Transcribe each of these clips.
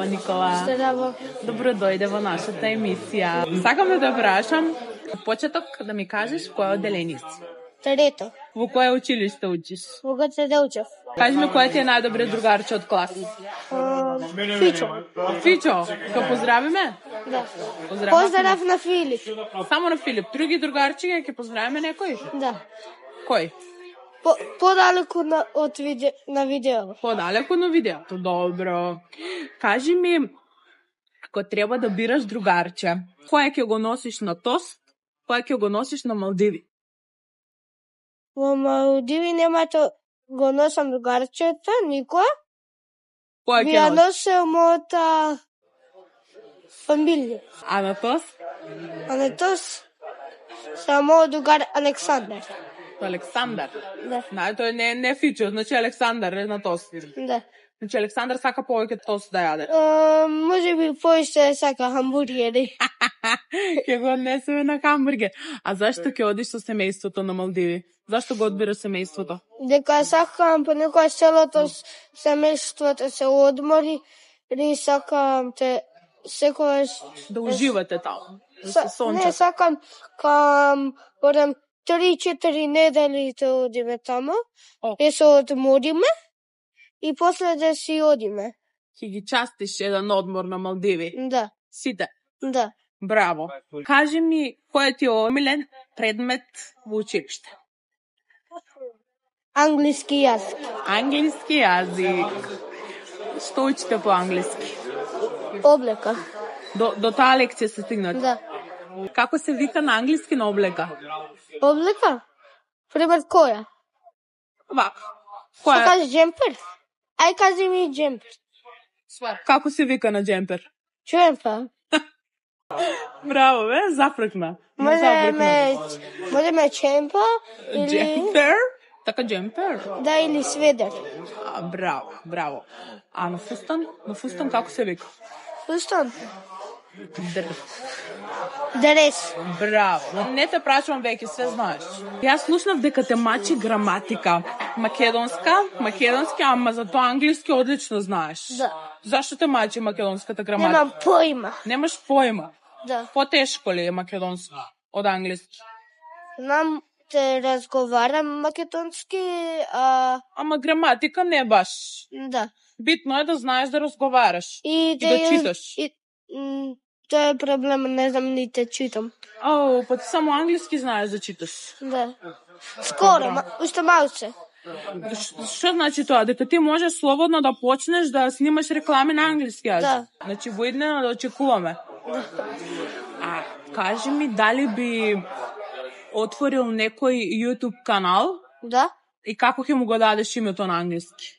Здраво, Никола. Здраво. Добро дојде во нашата емисија. Сакам да те прашам, од почеток да ми кажеш во кое одделение си? Трето. Во кое училиште учиш? Во ГЦ Делчев. Кажи ми кој ти е најдобриот другарче од клас? Фичо. Фичо, ко поздравиме? Да. Поздравам. Поздрав на Филип. Само на Филип. Други другарчи ќе поздравиме некој? Да. Кој? Подалеку на видео. Подалеку на видеото. Добро. Кажи ми, ако треба да бираш другарче, кој ќе го носиш на тост, кој ќе го носиш на Малдиви? Во Малдиви немато го носам другарчето, никој. Кој Би ќе ја носиш? носел мојата фамилија. А на тост? А на тос само другар Александар. Александар. Да. Тој не Фичо, значи Александар е на тост. Да. Значи Александар сака повеќе тост да јаде. Може би поише сака хамбургери. Ќе го однесеме на хамбургер. А зашто ќе одиш со семејството на Малдиви? Зашто го одбираш семејството? Дека сакам понекогаш целото семејството се одмори и сакам те секогаш Да уживате таму. Да се не сончат. сакам кам одам 3-4 недели да одиме таму. О. И се одмориме и после да си одиме. Ќе ги частиш еден одмор на Малдиви. Да. Сите. Да. Браво. Кажи ми, кој ти е омилен предмет во училиште? Англиски јазик. Англиски јазик. Што учите по англиски? Облека. До таа лекција се стигнат. Да. Како се вика на англиски на облека? Облека? Пример која? Вака. Што Која? кажеш джемпер? Ај кажи ми джемпер. Како се вика на джемпер? Джемпер. Браво, бе, запрекна. Можеме чемпа или Джемпер? Така джемпер? да или сведер. Браво, браво. А на фустан? На фустан како се вика? Фустан. Др. Дрес. Браво. Не те прашувам веќе, све знаеш. Јас слушнав дека те мачи граматика. Македонски, ама за тоа англиски одлично знаеш. Да. Зашто те мачи македонската граматика? Немам поима. Немаш поима. Да. Потешко ли е македонски од англиски? Знам те разговарам македонски, Ама граматика не баш. да. Битно е да знаеш да разговараш И да читаш. Тоа е проблем, не знам ни те читам. Па ти само англиски знаеш да читаш. Да. Скоро, уште малце. Што значи тоа? Дека ти можеш слободно да почнеш да снимаш реклами на англиски јазик? Да. Значи во иднина да очекуваме. А кажи ми, дали би отворил некој YouTube канал Да. и како ќе му го дадеш името на англиски?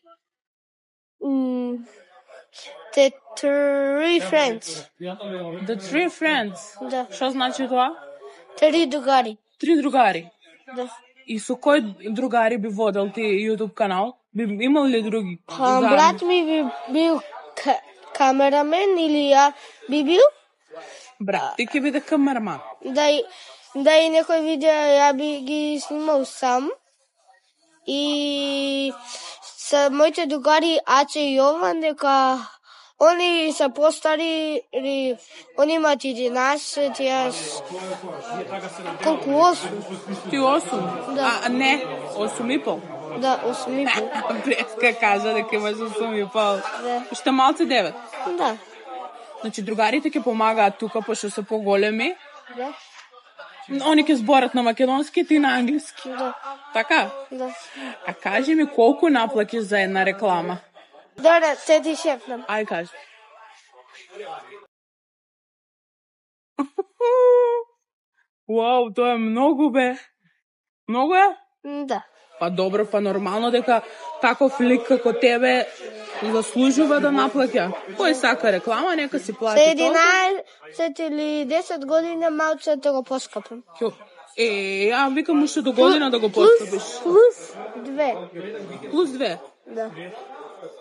The Three Friends. The Three Friends. Да. Што значи тоа? 3 другари. 3 другари. Да. И со кој другари би водел ти YouTube канал? Би имал ли други? Брат ми би бил камерамен или ја би бил? Брат, ти ќе биде камерман. Да и некој видео ја би ги снимал сам. И со моите другари Аче и Јован, дека они се постари, они имат 11, јас колку 8? Ти 8? Да. А не, 8,5. Да, 8,5. Бреска кажа дека имаш 8,5. Да. Уште малце 9. Да. Значи, другарите ќе помагаат тука, пошто се поголеми. Да. Они ќе зборат на македонски, ти на англиски. Да. Така? Да. А кажи ми колку наплакиш за една реклама? Добре, те ти шепнам. Ај кажи. Вау, тоа е многу, бе. Многу е? Да. Па добро, па нормално дека таков лик како тебе заслужува да наплаќа. Кој сака реклама, нека си За плати 11 или 10 години малце да го поскапам. тоа. Ја викам уште до година да го поскапиш. Плюс 2. Плюс 2. Да.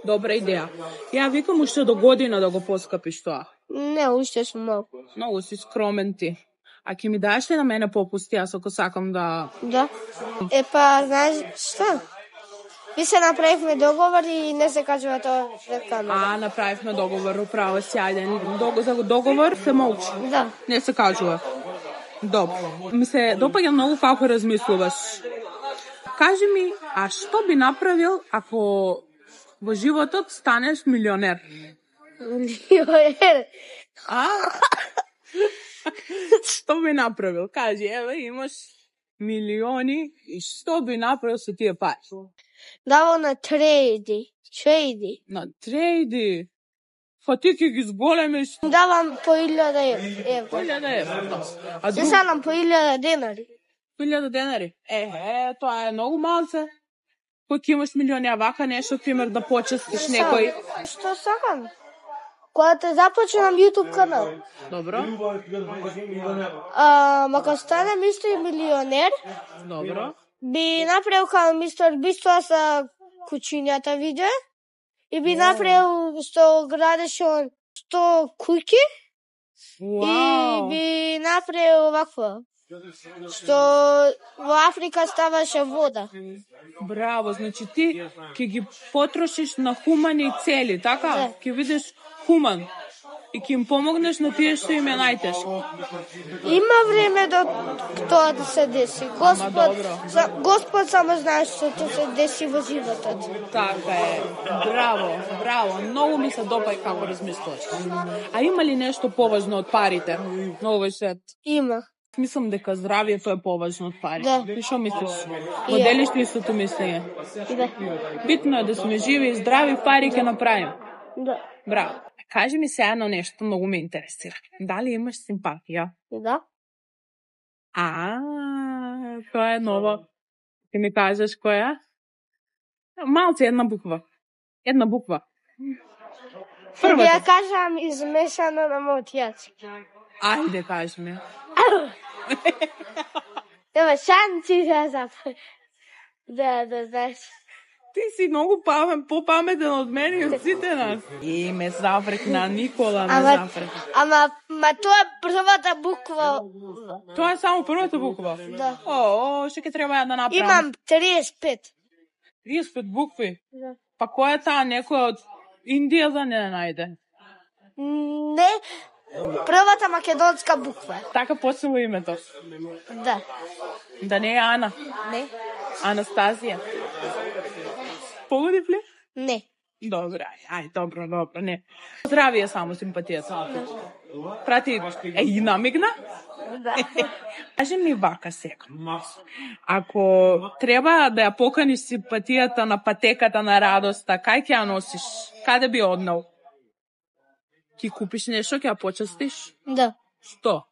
Добра идеја. Ја викам уште до година да го поскапиш тоа. Не, уште сум малку. Многу си скромен ти. А ќе ми даеш ли на мене попусти, јас ако сакам да... Да. Па, знаеш што? Ви се направихме договор и не се кажува тоа пред камера. Направивме договор, управо сјајден. За договор се молчи. Да. Не се кажува. Добро. Ми се допаѓа многу како размислуваш. Кажи ми, а што би направил ако во животот станеш милионер? Милионер. Што би направил? Кажи, еве имаш милиони и што би направил со тие пари? Давал на трейди. На трейди? Па ти ќе ги зголемиш. Давам по 1000 евро. 1000 евро. Се садам по 1000 денари. 1000 денари? Тоа е многу малце. Кој ќе имаш милиони, а вака нешто, пример, да почестиш некој. Што сакам? Кога те започнам YouTube канал. Добро. Ако станем исто и милионер, Добро. Би направил како мистер Бист тоа са кучињата видео и би направил што градеше он 100 куќи и би направил вакво што во Африка ставаше вода. Браво, значи ти ќе ги потрошиш на хумани цели, така? Да. Ќе видиш хуман и ќе им помогнеш на тие што им е најтешко. Има време до тоа да се деси. Господ само знае што ќе се деси во животот. Така е. Браво. Многу ми се допаѓа како размислуваш. А има ли нешто поважно од парите на овој свет? Има. Мислам дека здравието е поважно од пари. Да. И што мислиш? Поделиш ли истото мислење? Да. Битно е да сме живи и здрави, пари ќе направим. Да. Браво. Кажи ми се едно нешто, многу ме интересира. Дали имаш симпатија? Да. Тоа е ново. Ќе ми кажеш која? Малце една буква. Една буква. Првата. Ја кажам измешано на мојот јазик. Ајде, кажи ми. Нема шанси да знаеш. Ти си многу попаметен од мене и од сите нас. И ме зафрекна, Никола ме зафрекна. Ама тоа е првата буква. Тоа е само првата буква? Да. Што ќе треба да направам? Имам 35. 35 букви? Да. Па која е таа, некоја од Индија да не најде? Не, првата македонска буква. Така почнува името? Да. Да не е Ана? Не. Анастазија? Погодив ли? Не. Добре, добро, не. Здравие само симпатијата. Прати, и намигна? Да. Кажи ми вака сега. Ако треба да ја поканиш симпатијата на патеката на радоста, кај ќе ја носиш? Каде би однал? Ќе купиш нешто, ќе ја почестиш? Да. Што?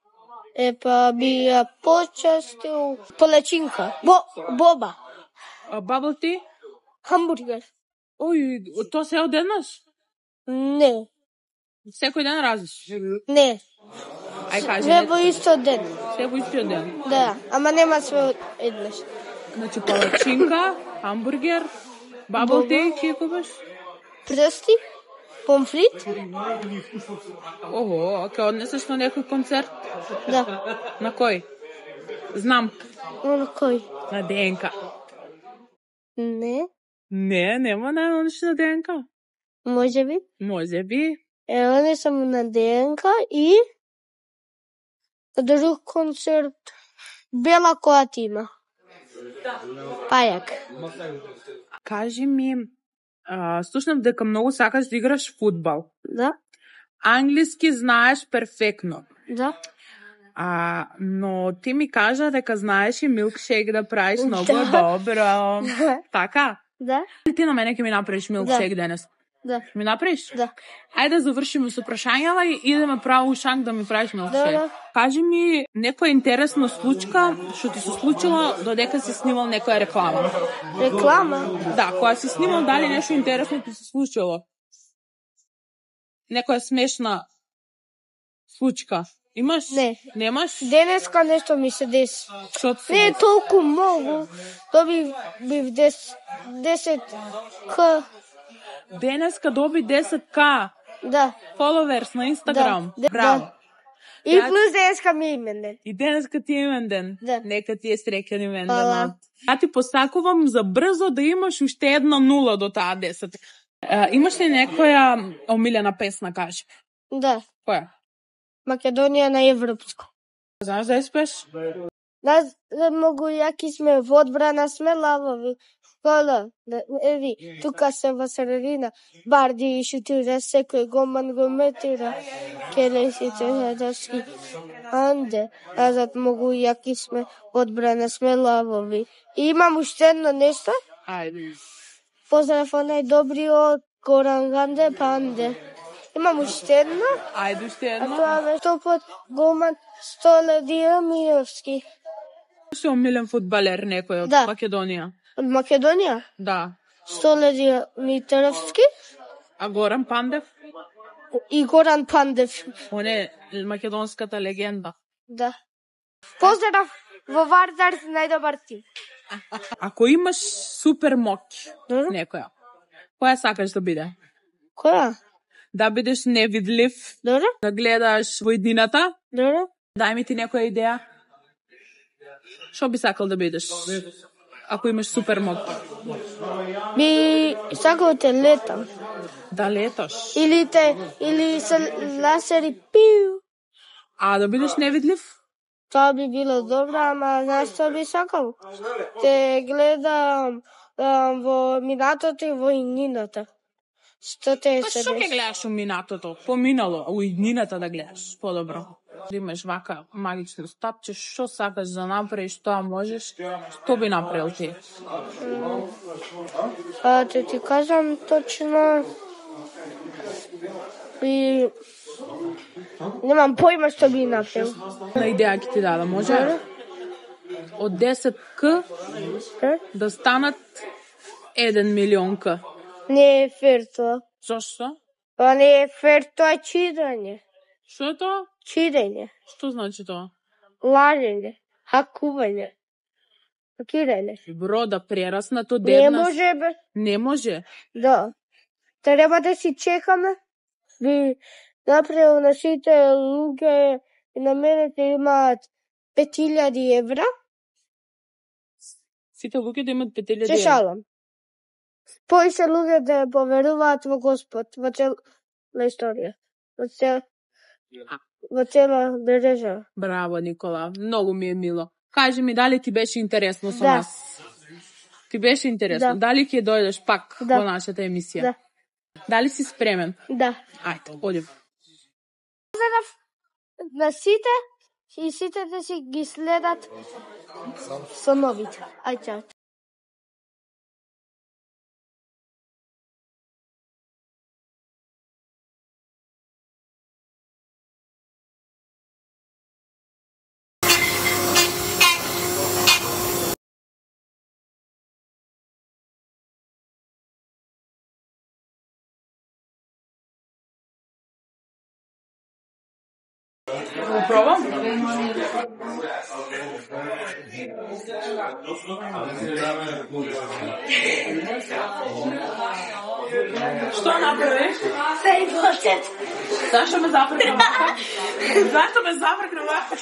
Па би ја почестил полечинка. Боба. Bubble tea? Хамбургер. Тоа се одеднаш? Не. Секој ден разиш? Не. Кажи. Све во исто ден. Све во истиот ден? Да, ама нема све еднаш. Значи палачинка, хамбургер, bubble tea ќе купиш? Прсти, помфрит. Ќе однесеш на некој концерт? Да. На кој? Знам. На кој? На ДНК. Не. Не, нема на одиш на ДНК. Може би. Не само на ДНК и друг концерт. Бела којата има. Пајак. Кажи ми, слушнав дека многу сакаш да играш фудбал. Да. Англиски знаеш перфектно. Да. Но ти ми кажа дека знаеш и милкшейк да правиш многу добро. Така? Да. Ти на мене ќе ми направиш милкшейк денес? Да. Ми направиш? Да. Ајде да завршиме со прашањава и идеме право у шанк да ми правиш милкшейк. Да. Кажи ми некоја интересна случка што ти се случила додека си снимал некоја реклама. Реклама? Да, кога си снимал, дали нешто интересно ти се случило? Некоја смешна случка. Имаш? Не. Немаш? Денеска нешто ми се деси. Што се Не е толку многу. Добив 10 к. Денеска доби 10k. Да. Followers на Instagram. Да. Браво. И плюс денеска ми е имен ден. И денеска ти е имен ден. Да. Нека ти е среќен имен Фала. денот. Ја ти посакувам за брзо да имаш уште една нула до таа 10. Имаш ли некоја омилена песна, кажи? Да. Која? Македонија на европско. Знаеш да ја спеш? Нас многу јаки сме, во одбрана сме лавови. Кола, еви, тука се во средина, барди и шутира, секој гоман го метира, келесите јадовски, анде, назад многу јаки сме, одбрана сме лавови. И имам уште едно нешто, Ајде. поздрав онај добриот Горан Ганде Панде. Имам уште едно, Ајде уште а едно. тоа ме топот гоман Столедија Мировски. Си омилен фудбалер некој од Да. Македонија? Од Македонија, Да. Столедија Митровски А Горан Пандев? и Горан Пандев. Он е македонската легенда. Да. Поздрав во Вардар, најдобар тим. Ако имаш супер моќ, Добро. некоја, која сакаш да биде? Која? Да бидеш невидлив, Добро? да гледаш во иднината? Добро? Дај ми ти некоја идеја. Што би сакал да бидеш? Ако имаш супер моќ. Би сакал те летам. Да леташ. Или се ласери пиу. А да бидеш невидлив? Тоа би било добро, ама знаеш што би сакал? Те гледам во минатото и во иднината. Што те Па се што ќе деси? гледаш у минатото? Поминало, у иднината да гледаш, подобро. Да имаш вака магично стапче, што сакаш да направиш, тоа можеш, што би направил ти? Те ти кажам точно. И немам појма што би направил. На идеја ќе ти дадам, може? Од 10 к да станат 1 милион к. Не е фер тоа. Зошто? Тоа не е фер, тоа е чидање. Што е тоа? Чидање. Што значи тоа? Лажење. Хакување. Хакирање. Бро, да прераснато Не деднаш. може, бе. Не може. Да. Треба да си чекаме. Би направил на сите луѓе и на мене те имаат 5000 евра. Сите луѓе да имат 5000 Се евра. шалам. Поише луѓе да поверуваат во Господ, во цела историја. Во цела држава. Браво, Никола. Многу ми е мило. Кажи ми, дали ти беше интересно со Да. нас? Ти беше интересно? Да. Дали ќе дојдеш пак Да. во нашата емисија? Да. Дали си спремен? Да. Ајде, одим. На сите и сите да си ги следат со новите. Ај, чао. Го пробам? Што направиш? Фейботет. Зашто ме запрекна вака? Зашто ме запрекна вака?